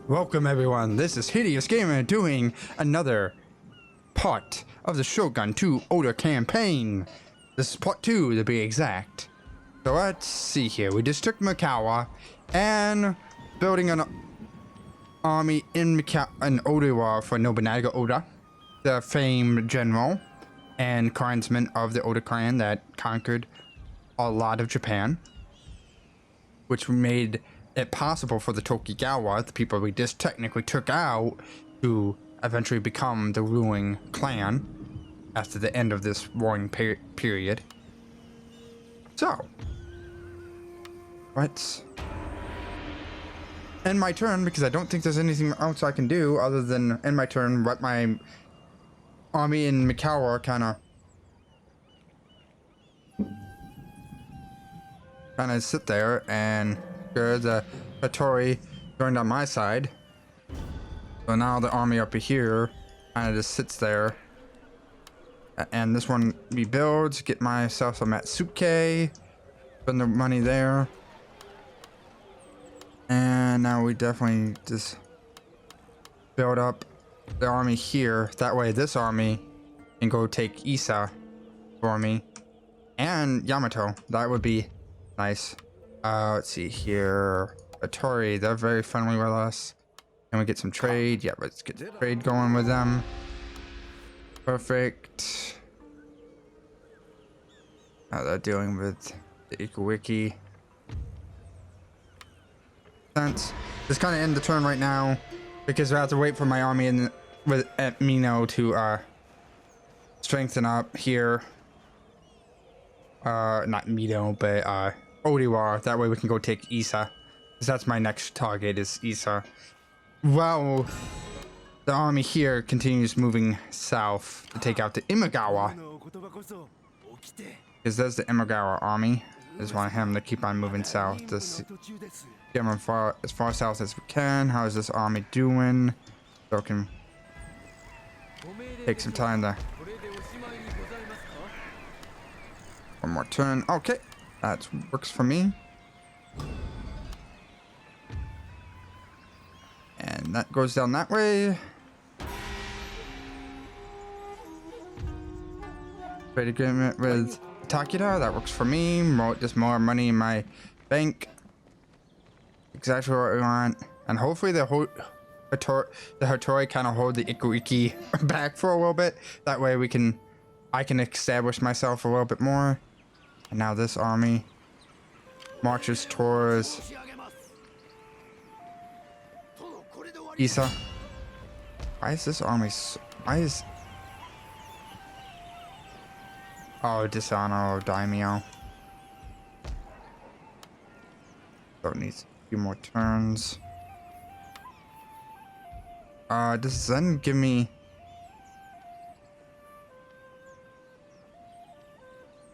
Welcome everyone, this is Hideousgamer doing another part of the Shogun 2 Oda campaign. This is part 2 to be exact. So let's see here, we just took Mikawa and building an army in Oda for Nobunaga Oda, the famed general and clansman of the Oda clan that conquered a lot of Japan, which made it possible for the Tokugawa, the people we just technically took out, to eventually become the ruling clan after the end of this warring period. So, let's end my turn, because I don't think there's anything else I can do other than end my turn, let my army in Mikawa kind of sit there, and the Hattori joined on my side. So now the army up here kind of just sits there. And this one rebuilds, get myself some Matsuke, spend the money there. And now we definitely just build up the army here. That way this army can go take Isa for me. And Yamato. That would be nice. Let's see here. Hattori, they're very friendly with us. Can we get some trade? Yeah, let's get trade going with them. Perfect. How they're dealing with the Ikowiki. Sense. Just kind of end the turn right now, because I have to wait for my army at Mino to strengthen up here. Not Mino, but Odiwa. That way we can go take Isa, because that's my next target, is Isa. Well, the army here continues moving south to take out the Imagawa, because there's the Imagawa army. I just want him to keep on moving south. Just get him as far south as we can. How is this army doing? So I can take some time to... One more turn. Okay. That works for me. And that goes down that way. Trade agreement with Takeda. That works for me. Just more money in my bank. Exactly what we want. And hopefully the Hattori kind of hold the Ikowiki back for a little bit. That way I can establish myself a little bit more. And now this army marches towards Isa. Why is this army Oh, Dishonor, Daimyo. So it needs a few more turns. Does Zen give me...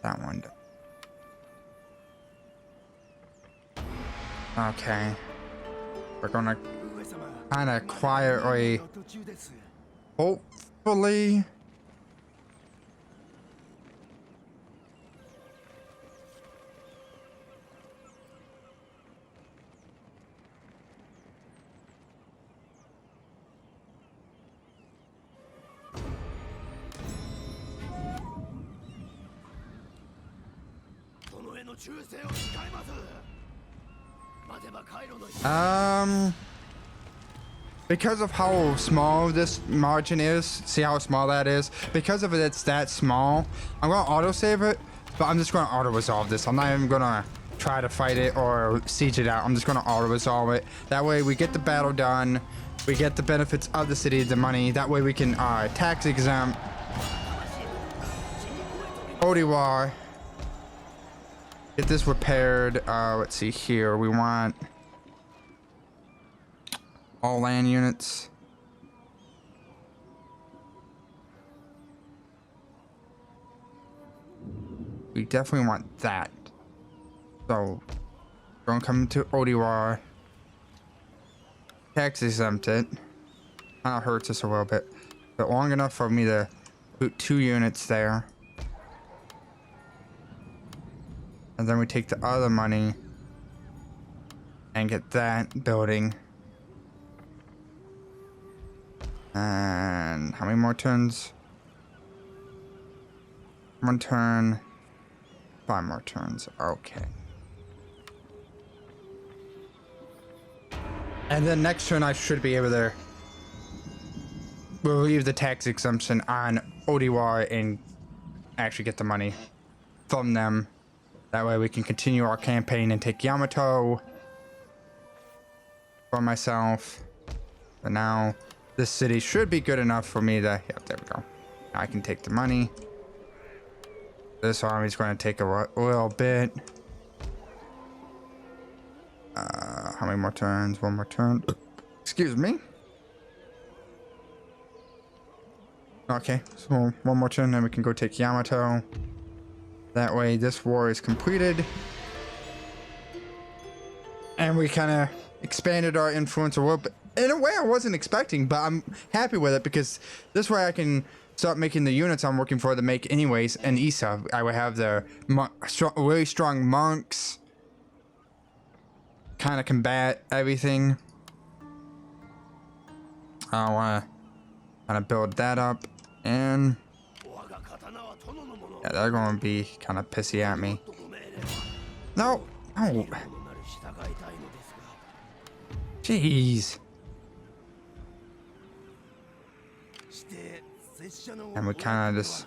That one. Okay. We're gonna kind of quietly, hopefully, because of how small this margin is, see how small that is? Because of it's that small, I'm gonna auto-save it, but I'm just gonna auto-resolve this. I'm not even gonna try to fight it or siege it out. I'm just gonna auto-resolve it. That way we get the battle done, we get the benefits of the city, the money. That way we can tax exempt Odiwa. Get this repaired. Let's see here. We want all land units. We definitely want that. So, don't come to Odiwa. Tax exempt it. Kind of hurts us a little bit, but long enough for me to put 2 units there. And then we take the other money and get that building And how many more turns? 1 turn. 5 more turns. Okay. And then next turn I should be able to relieve the tax exemption on Odiwa and actually get the money from them. That way we can continue our campaign and take Yamato for myself. But now this city should be good enough for me to... Yep, there we go. Now I can take the money. This army's going to take a little bit. How many more turns? 1 more turn. Excuse me. Okay, so 1 more turn, then we can go take Yamato. That way this war is completed. And we kind of expanded our influence a little bit. In a way I wasn't expecting, but I'm happy with it because this way I can start making the units I'm working for to make anyways. And Issa, I would have the really strong monks. Kind of combat everything. I want to kind of build that up. And yeah, they're going to be kind of pissy at me. No. No. Jeez. And we kind of just...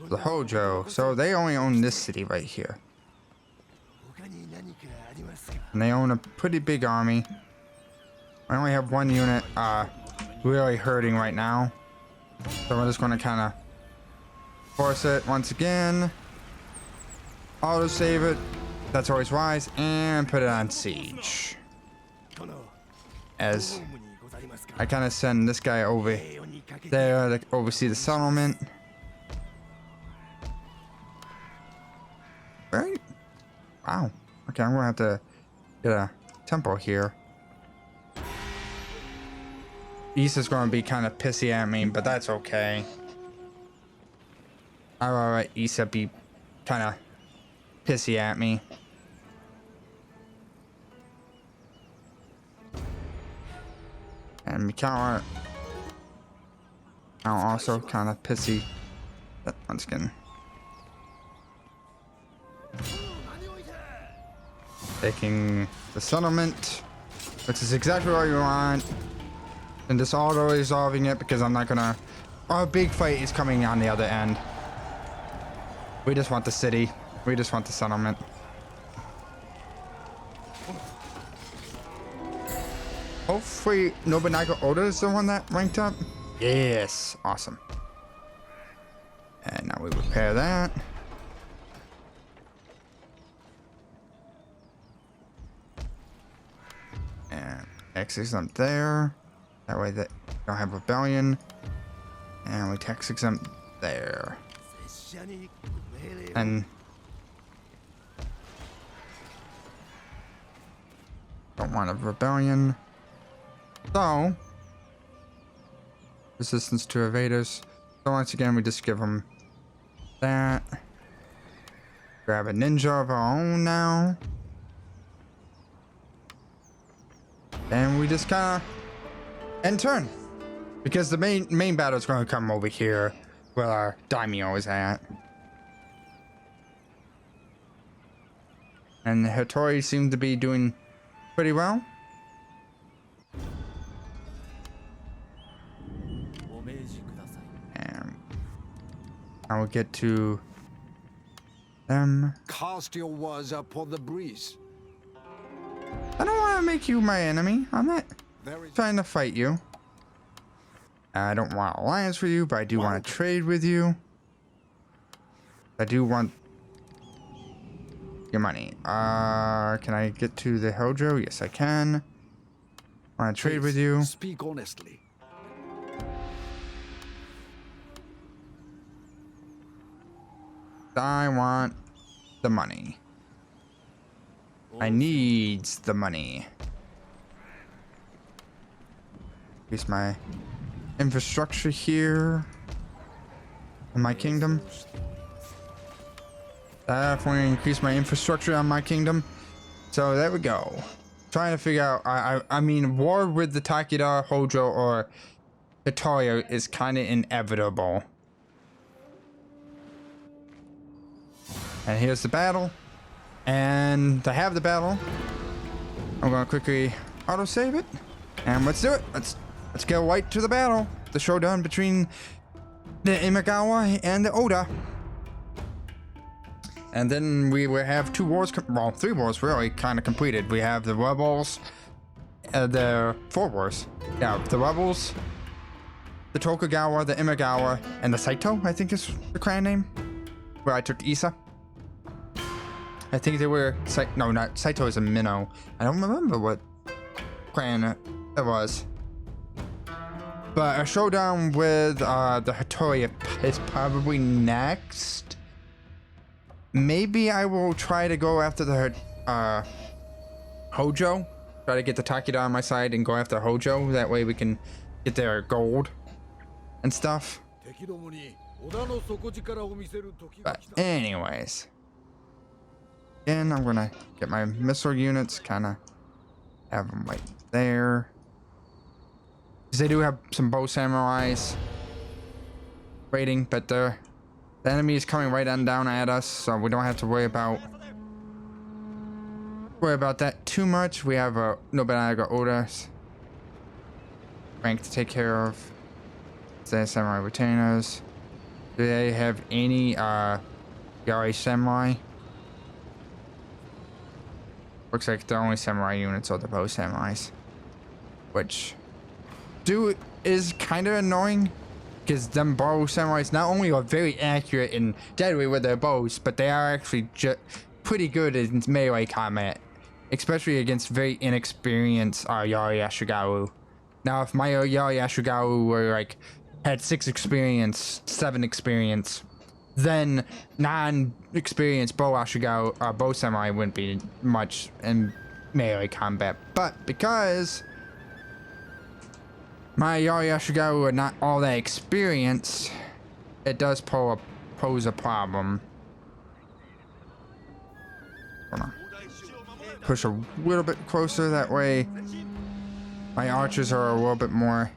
The Hojo. So they only own this city right here. And they own a pretty big army. I only have 1 unit really hurting right now. So we're just going to kind of force it once again. Auto save it. That's always wise. And put it on siege. As I kind of send this guy over there to oversee the settlement. Right? Wow. Okay, I'm going to have to get a temple here. Issa's going to be kind of pissy at me, but that's okay. I'll let Issa be kind of pissy at me. And Mikawa now also kind of pissy. But once again, taking the settlement, which is exactly what you want. And just auto resolving it because I'm not gonna... Our big fight is coming on the other end. We just want the city. We just want the settlement. Hopefully Nobunaga Oda is the one that ranked up. Yes, awesome. And now we repair that. And X exempt there. That way they don't have rebellion. And we tax exempt there. And don't want a rebellion. So resistance to invaders. So once again we just give them that. Grab a ninja of our own now. And we just kind of end turn. Because the main battle is going to come over here where our Daimyo is at. And the Hattori seem to be doing pretty well. And I will get to them. Cast your words upon the breeze. I don't want to make you my enemy. I'm not trying to fight you. I don't want an alliance with you, but I do want to trade with you. I do want your money. Can I get to the Hojo? Yes, I can. I want to trade with you. Speak honestly. I want the money. I need the money. Increase my infrastructure here in my kingdom. Definitely increase my infrastructure on my kingdom. So there we go. trying to figure out. I mean, war with the Takeda, Hojo, or Hitoyo is kind of inevitable. And here's the battle. And to have the battle, I'm gonna quickly autosave it. And let's do it. Let's go right to the battle. The showdown between the Imagawa and the Oda. And then we will have 2 wars, well, 3 wars really kind of completed. We have the Rebels, the 4 wars. Yeah, the Rebels, the Tokugawa, the Imagawa, and the Saito, I think is the clan name. Where I took Issa. I think they were, no, not, Saito is a Minnow. I don't remember what clan it was. But a showdown with the Hitoya is probably next. Maybe I will try to go after the Hojo. Try to get the Takeda on my side and go after Hojo. That way we can get their gold and stuff. But anyways. Again, I'm gonna get my missile units, kind of have them right there. Because they do have some bow samurais waiting, but the enemy is coming right on down at us, so we don't have to worry about that too much. We have a Nobunaga Oda's rank to take care of. The samurai retainers. Do they have any Yari samurai? Looks like the only samurai units are the bow samurais, which is kind of annoying because them bow samurais not only are very accurate and deadly with their bows, but they are actually pretty good in melee combat, especially against very inexperienced Yari Ashigaru. Now, if my Yari Ashigaru were like had 6 experience, 7 experience, then non-experienced bow Ashigaru, bow samurai wouldn't be much in melee combat. But because my Yari Ashigaru are not all that experienced, it does pose a problem. Gonna push a little bit closer, that way my archers are a little bit more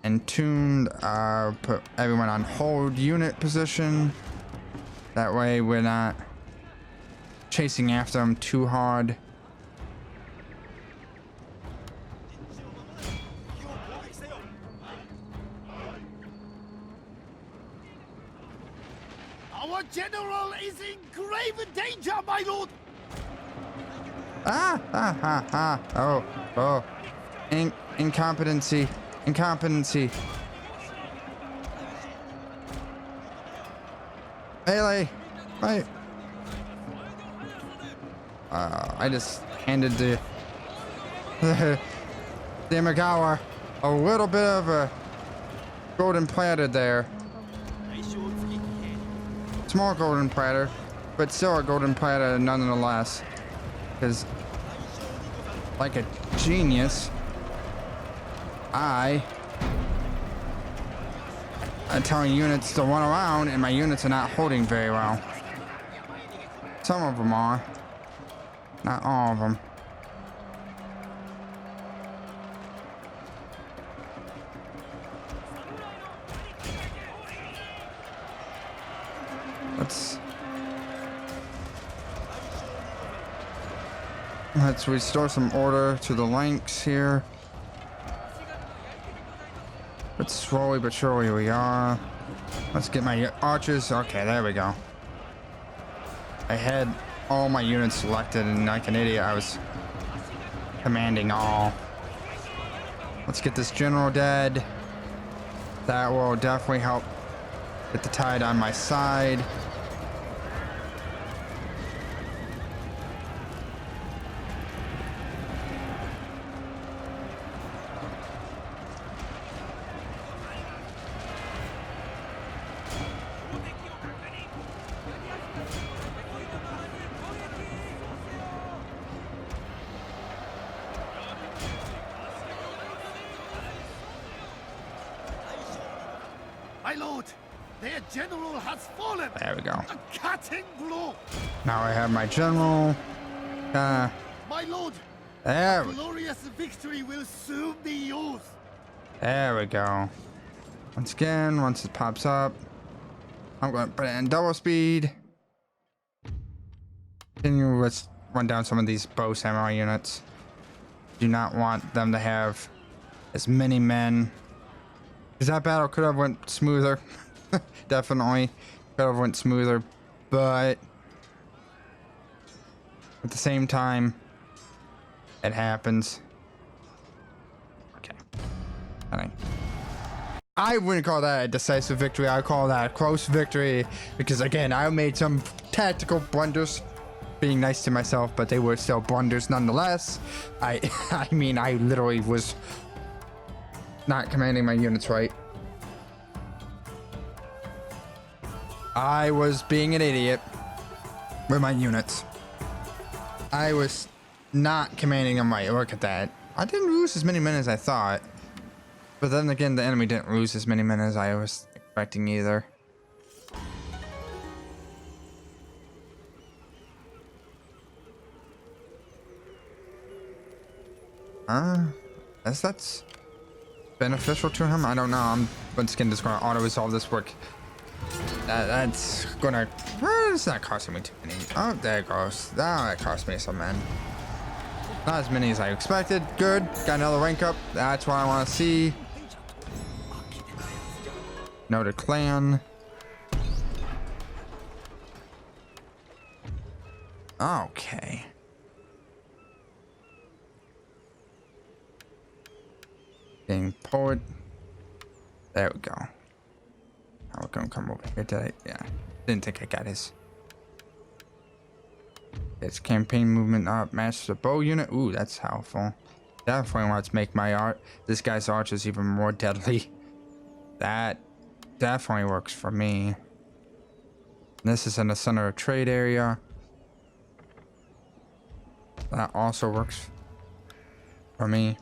in tuned. Put everyone on hold unit position. That way we're not chasing after them too hard. Our general is in grave danger, my lord! Oh. Incompetency. Melee. Right. I just handed the Imagawa a little bit of a golden platter there. Small golden platter, but still a golden platter nonetheless. Because, like a genius, I'm telling units to run around, and my units are not holding very well. Some of them are. Not all of them. Let's restore some order to the ranks here. But slowly but surely we are. Let's get my archers. Okay, there we go. I had all my units selected, and like an idiot, I was commanding all. Let's get this general dead. That will definitely help get the tide on my side. My lord, their general has fallen. There we go. A cutting blow. Now I have my general. My lord, There, Glorious victory will soon be yours. there we go. Once again, once it pops up, I'm going to put it in double speed. Continue, let's run down some of these bow samurai units. Do not want them to have as many men. Because that battle could have went smoother. Definitely could have went smoother, but at the same time, it happens. Okay. I wouldn't call that a decisive victory. I call that a close victory because, again, I made some tactical blunders, being nice to myself, but they were still blunders nonetheless. I mean, I literally was not commanding my units right. I was being an idiot with my units. I was not commanding them right. Look at that. I didn't lose as many men as I thought. But then again, the enemy didn't lose as many men as I was expecting either. Guess that's beneficial to him. I don't know. I'm once again just going to auto-resolve this work. That's gonna. It's not costing me too many. Oh, there it goes. Oh, that cost me some men. Not as many as I expected. Good. Got another rank up. That's what I want to see. Noted clan. Okay. Getting poet. There we go. Now we're gonna come over here. Did I? Yeah. Didn't think I got his. It's campaign movement up. Master the bow unit. Ooh, that's helpful. Definitely want to make my art. This guy's arch is even more deadly. That definitely works for me. This is in the center of trade area. That also works for me.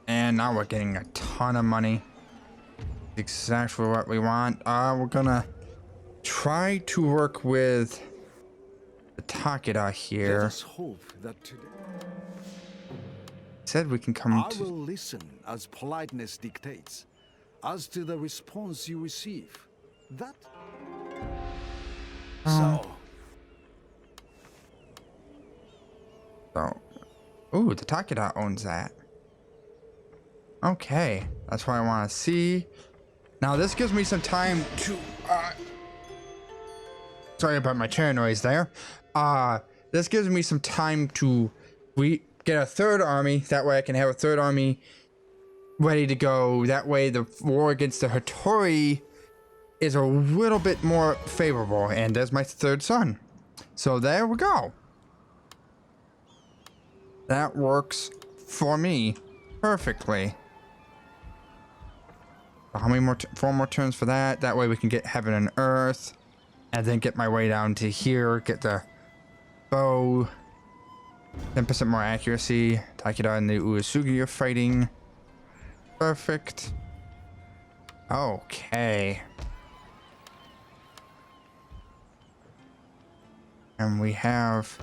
And now we're getting a ton of money. Exactly what we want. We're gonna try to work with the Takeda here. Let us hope that today Said we can come I to. will listen as politeness dictates. As to the response you receive, that. So, Ooh, the Takeda owns that. Okay, that's what I want to see. Now this gives me some time to. Sorry about my chair noise there. This gives me some time to get a third army. That way I can have a third army ready to go. That way the war against the Hattori is a little bit more favorable. And there's my third son. So there we go. That works for me perfectly. How many more? 4 more turns for that. That way we can get heaven and earth. And then get my way down to here. Get the bow. 10% more accuracy. Takeda and the Uesugi are fighting. Perfect. Okay. And we have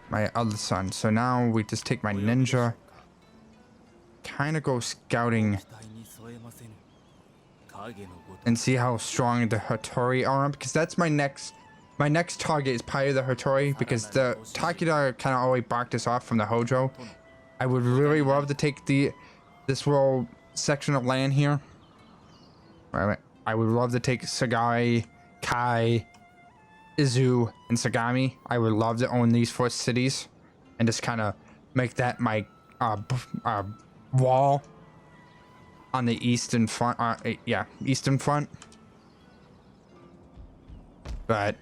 my other son. So now we just take my ninja. Kind of go scouting. And see how strong the Hattori are. Because that's my next target is probably the Hattori. Because the Takeda kind of always blocked us off from the Hojo. I would really love to take this little section of land here. I would love to take Sagai, Kai, Izu, and Sagami. I would love to own these 4 cities. And just kind of make that my wall on the eastern front. Eastern front. But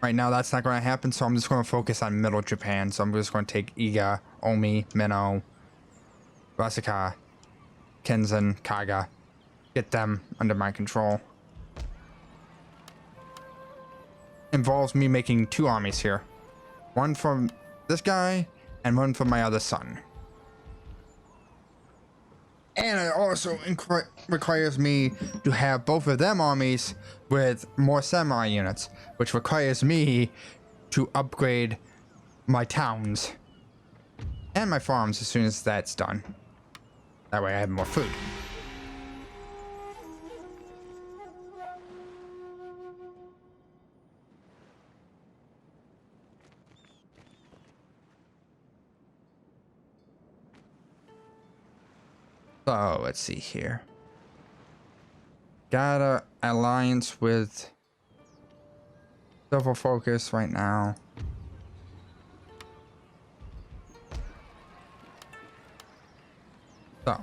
right now that's not going to happen, so I'm just going to focus on middle Japan. So I'm just going to take Iga, Omi, Minno, Rasaka, Kenzen, Kaga. Get them under my control. Involves me making 2 armies here. One from this guy and one from my other son. And it also requires me to have both of them armies with more samurai units, which requires me to upgrade my towns and my farms as soon as that's done. That way I have more food. So let's see here. Got a alliance with Silver Focus right now. So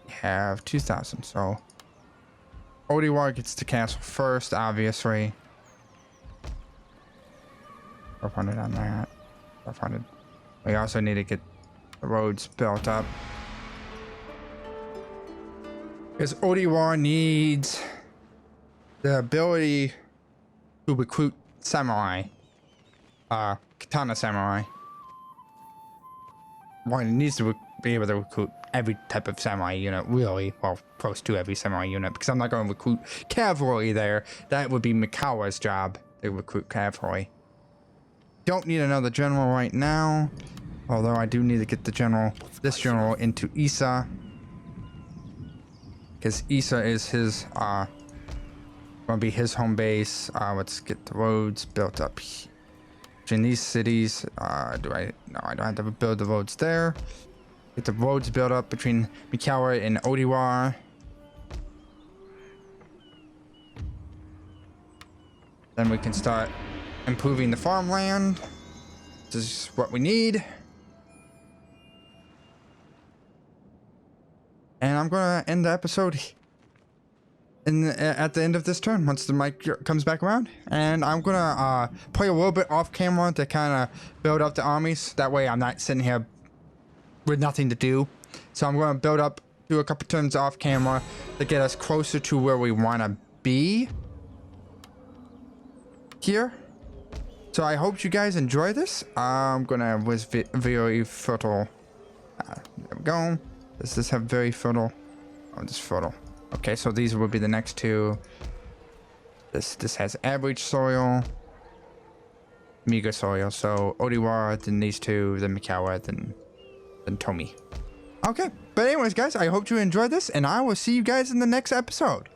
we have 2,000. So Odiwar gets the castle first, obviously. 500 on that. 500. We also need to get the roads built up, because Odiwar needs the ability to recruit samurai, katana samurai. Well, it needs to be able to recruit every type of samurai unit, really. Well, close to every samurai unit, because I'm not going to recruit cavalry there. That would be Mikawa's job to recruit cavalry. Don't need another general right now. Although I do need to get the general, this general, into Issa, because Issa is his, gonna be his home base. Let's get the roads built up in these cities. No, I don't have to build the roads there. Get the roads built up between Mikawa and Odiwar. Then we can start improving the farmland. This is what we need. And I'm gonna end the episode at the end of this turn once the mic comes back around. And I'm gonna play a little bit off camera to kind of build up the armies. That way I'm not sitting here with nothing to do. So I'm gonna do a couple turns off camera to get us closer to where we wanna be here. So I hope you guys enjoy this. I'm gonna was very fertile. There we go. Does this have very fertile? Oh, this fertile. Okay, so these will be the next two. This has average soil, meager soil. So Odiwar, then these two, then Mikawa, then Tomi. Okay, but anyways, guys, I hope you enjoyed this, and I will see you guys in the next episode.